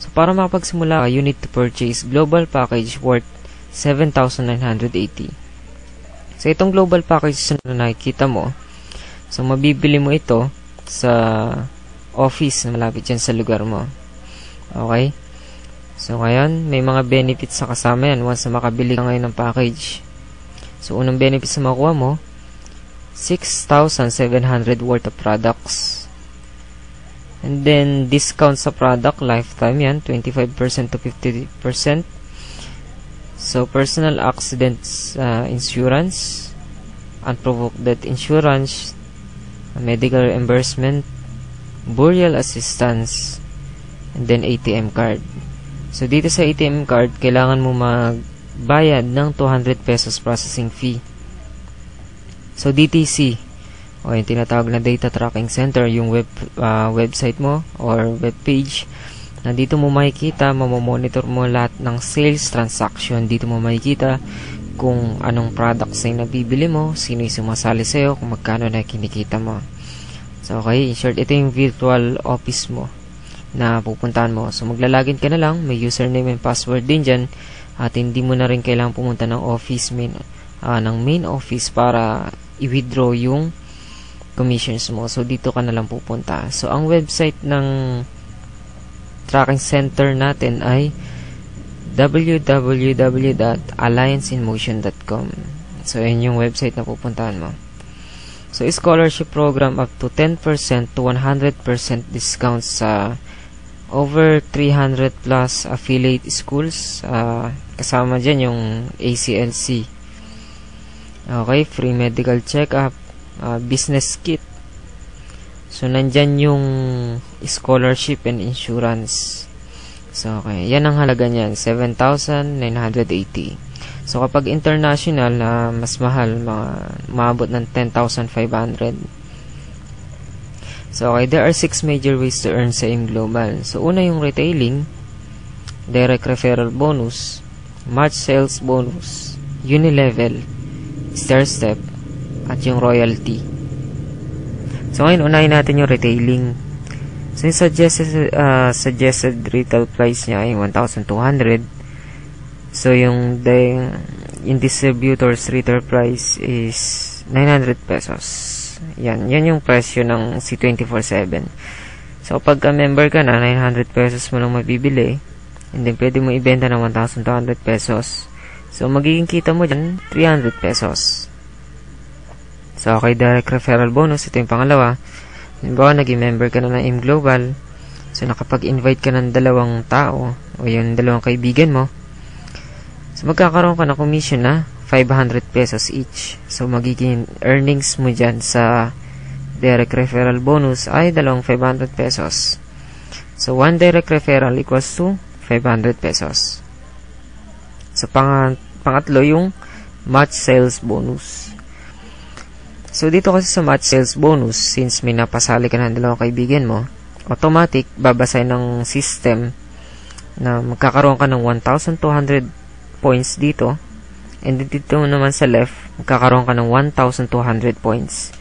So, para makapagsimula, you need to purchase global package worth 7,980. So, itong global package na nakikita mo, so, mabibili mo ito sa office na malapit yan sa lugar mo. Okay? So, ngayon, may mga benefits sa kasama yan once na makabili ka ngayon ng package. So, unang benefits na makuha mo, 6,700 worth of products. And then, discount sa product, lifetime yan, 25% to 50%. So, personal accidents insurance, unprovoked death insurance, medical reimbursement, burial assistance, and then ATM card. So, dito sa ATM card, kailangan mo magbayad ng 200 pesos processing fee. So, DTC, o yung tinatawag na Data Tracking Center, yung website mo or web page, na dito mo makikita, mamomonitor mo lahat ng sales transaction. Dito mo makikita kung anong products na nabibili mo, sino yung sumasali sa'yo, kung magkano na kinikita mo. So, okay, in short, ito yung virtual office mo na pupuntahan mo. So, maglalagin ka na lang, may username and password din dyan, at hindi mo na rin kailangang pumunta ng main office para i-withdraw yung commissions mo. So, dito ka na lang pupunta. So, ang website ng tracking center natin ay www.allianceinmotion.com. So, yun yung website na pupuntahan mo. So, scholarship program up to 10% to 100% discount sa over 300 plus affiliate schools. Kasama dyan yung ACLC. Okay, free medical check-up, business kit. So, nandyan yung scholarship and insurance. So, okay. Yan ang halaga niyan. 7,980. So, kapag international, mas mahal, maabot ng 10,500. So, okay. There are 6 major ways to earn sa AIM Global. So, una yung retailing, direct referral bonus, March sales bonus, unilevel, stair step, at yung royalty. So, ngayon, unahin natin yung retailing. So, yung suggested retail price niya ay 1,200. So, yung distributor's retail price is 900 pesos. Yan yung presyo ng C247. So, pagka member ka na, 900 pesos mo lang mabibili. And then, pwede mo ibenta ng 1,200 pesos. So, magiging kita mo dyan, 300 pesos. So, okay, direct referral bonus. Ito yung pangalawa. Halimbawa, naging member ka na ng AIM Global. So, nakapag-invite ka ng 2 tao o yung 2 kaibigan mo. So, magkakaroon ka ng commission na 500 pesos each. So, magiging earnings mo dyan sa direct referral bonus ay 500 pesos. So, 1 direct referral equals to 500 pesos. So, pangatlo yung match sales bonus. So, dito kasi sa match sales bonus, since may napasali ka ng 2 kaibigan mo, automatic, babasay ng system na magkakaroon ka ng 1,200 points dito. And dito naman sa left, magkakaroon ka ng 1,200 points.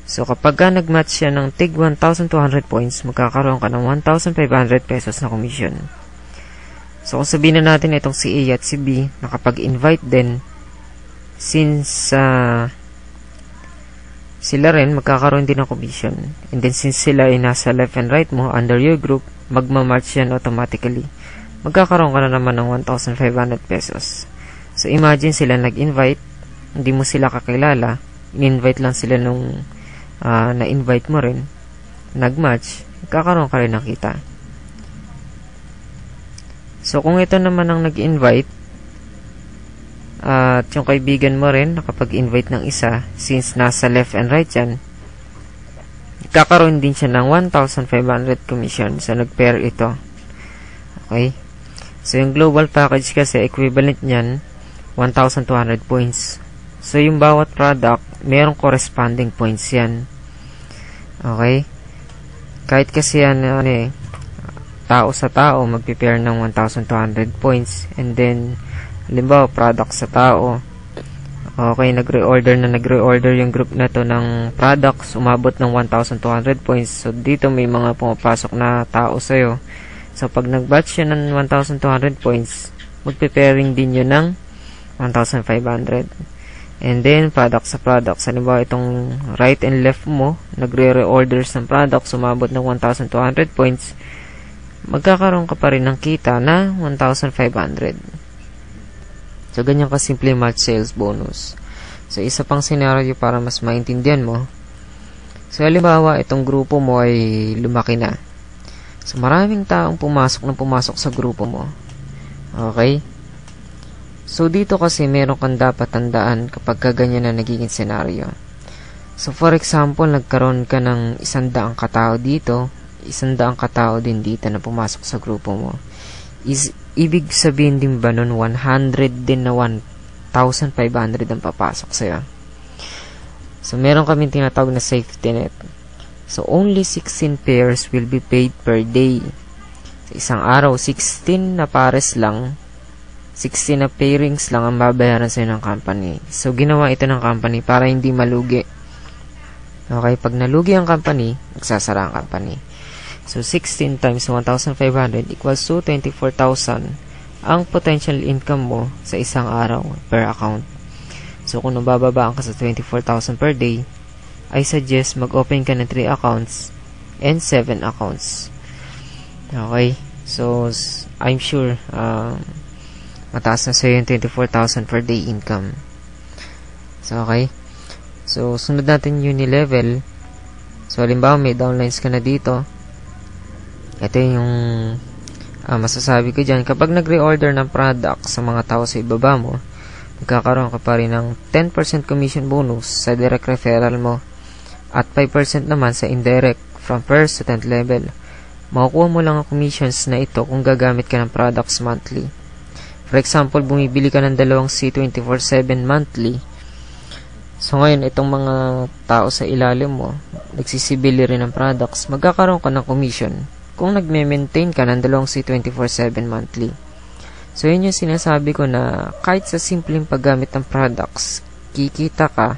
So, kapag ka nag-match siya ng tig 1,200 points, magkakaroon ka ng 1,500 pesos na commission. So, kung sabihin na natin itong si A at si B, nakapag-invite din, since sila rin, magkakaroon din ng commission. And then, since sila ay nasa left and right mo, under your group, magmamatch yan automatically. Magkakaroon ka na naman ng 1,500 pesos. So, imagine sila nag-invite, hindi mo sila kakilala, in-invite lang sila nung na-invite mo rin, nag-match, magkakaroon ka rin ng kita. So, kung ito naman ang nag-invite, at yung kaibigan mo rin, nakapag-invite ng isa, since nasa left and right yan, kakaroon din siya ng 1,500 commission. So, nag-pair ito. Okay? So, yung global package kasi, equivalent niyan, 1,200 points. So, yung bawat product, mayroong corresponding points yan. Okay? Kahit kasi yan, tao sa tao, mag-prepare ng 1,200 points. And then, halimbawa, product sa tao. Okay, nagre-order yung group na to ng products, umabot ng 1,200 points. So, dito may mga pumapasok na tao sa'yo. So, pag nag-batch yun ng 1,200 points, magpe-pairing din yun ng 1,500. And then, product sa product. Halimbawa, itong right and left mo, nagre-reorders ng product, sumabot ng 1,200 points, magkakaroon ka pa rin ng kita na 1,500. So, ganyan kasimple yung match sales bonus. So, isa pang scenario para mas maintindihan mo. So, halimbawa, itong grupo mo ay lumaki na. So, maraming taong pumasok sa grupo mo. Okay? So, dito kasi meron kang dapat tandaan kapag ganyan na nagiging senaryo. So, for example, nagkaroon ka ng 100 katao dito, 100 katao din dito na pumasok sa grupo mo. Ibig sabihin din ba nun 100 din na 1,500 ang papasok sa'yo? So, meron kaming tinatawag na safety net. So, only 16 pairs will be paid per day. Sa isang araw, 16 na pares lang, 16 na pairings lang ang babayaran sa'yo ng company. So, ginawa ito ng company para hindi malugi. Okay, pag nalugi ang company, magsasara ang company. So, 16 times 1,500 equals to 24,000 ang potential income mo sa isang araw per account. So, kung nabababaan ka sa 24,000 per day, I suggest mag-open ka ng 3 accounts and 7 accounts. Okay? So, I'm sure mataas na sa'yo yung 24,000 per day income. So, okay? So, sunod natin Unilevel. So, halimbawa, may downlines ka na dito. Ito yung masasabi ko dyan. Kapag nag-reorder ng product sa mga tao sa ibaba mo, magkakaroon ka pa rin ng 10% commission bonus sa direct referral mo at 5% naman sa indirect from first to 10th level. Makukuha mo lang ang commissions na ito kung gagamit ka ng products monthly. For example, bumibili ka ng 2 C24/7 monthly. So, ngayon, itong mga tao sa ilalim mo, nagsisibili rin ng products, magkakaroon ka ng commission kung nagme-maintain ka ng 2 C24/7 monthly. So, yun yung sinasabi ko na kahit sa simpleng paggamit ng products, kikita ka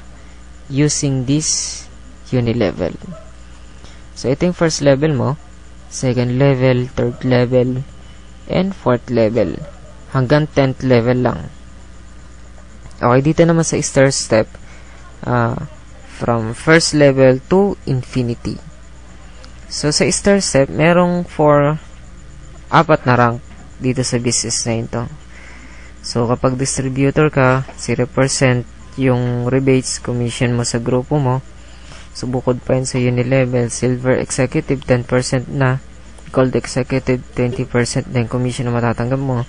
using this Unilevel. So, ito yung first level mo, second level, third level, and fourth level. Hanggang 10th level lang. Okay, dito naman sa star step, from first level to infinity. So, sa star step, merong 4 na rank dito sa business na ito. So, kapag distributor ka, 0% yung rebates, commission mo sa grupo mo. So, bukod pa yun sa Unilevel, silver executive, 10% na. Gold executive, 20% na yung commission na matatanggap mo.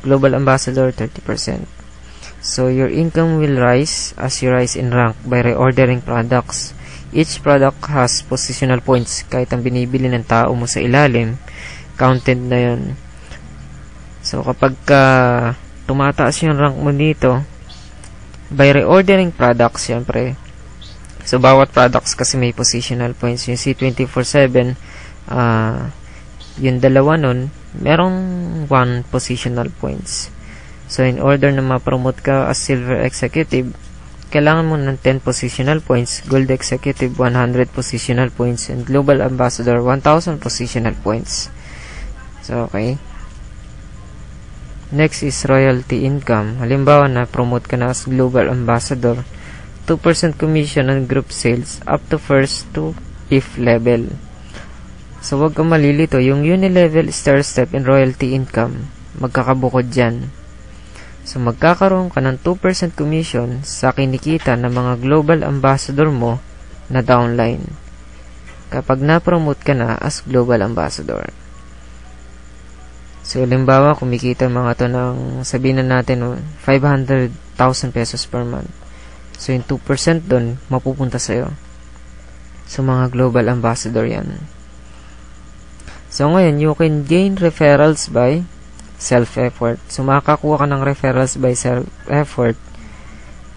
Global ambassador, 30%. So, your income will rise as you rise in rank by reordering products. Each product has positional points. Kahit ang binibili ng tao mo sa ilalim, counted na yun. So, kapag tumataas yung rank mo dito, by reordering products, syempre. So, bawat products kasi may positional points. Yung C24/7, yung dalawa nun, merong 1 positional points. So, in order na ma-promote ka as silver executive, kailangan mo ng 10 positional points, gold executive 100 positional points, and global ambassador 1,000 positional points. So, okay. Next is royalty income. Halimbawa na promote ka na as global ambassador, 2% commission on group sales up to 1st to 5th level. So, wag kang malilito. Yung Unilevel, star step, and royalty income, magkakabukod dyan. So, magkakaroon ka ng 2% commission sa kinikita ng mga global ambassador mo na downline kapag na-promote ka na as global ambassador. So, halimbawa, kumikita mga to ng, sabihin na natin, 500,000 pesos per month. So, yung 2% dun, mapupunta sa'yo. So, mga global ambassador yan. So, ngayon, you can gain referrals by self-effort. So, makakakuha ka ng referrals by self-effort.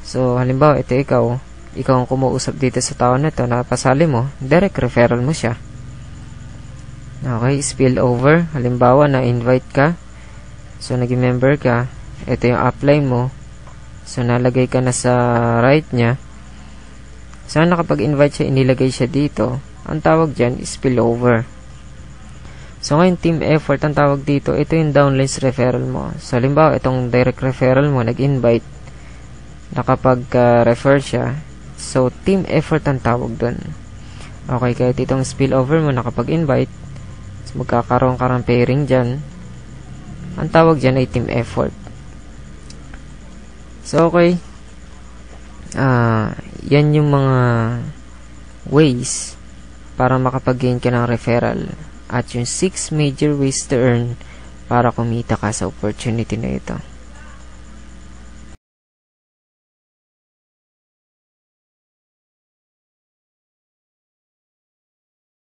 So, halimbawa, ito ikaw ang kumuusap dito sa tao na ito, napasali mo, direct referral mo siya. Okay, spill over. Halimbawa, na-invite ka. So, naging member ka. Ito yung upline mo. So, nalagay ka na sa right niya. Sana kapag invite siya, inilagay siya dito. Ang tawag dyan is spill over. So, ngayon, team effort, ang tawag dito, ito yung downlines referral mo. So, halimbawa, itong direct referral mo, nag-invite, nakapag-refer siya. So, team effort ang tawag dun. Okay, kahit itong spillover mo, nakapag-invite, so, magkakaroon ka ng pairing dyan. Ang tawag dyan ay team effort. So, okay. Yan yung mga ways para makapag-gain ka ng referral. At yung 6 major ways to earn para kumita ka sa opportunity na ito.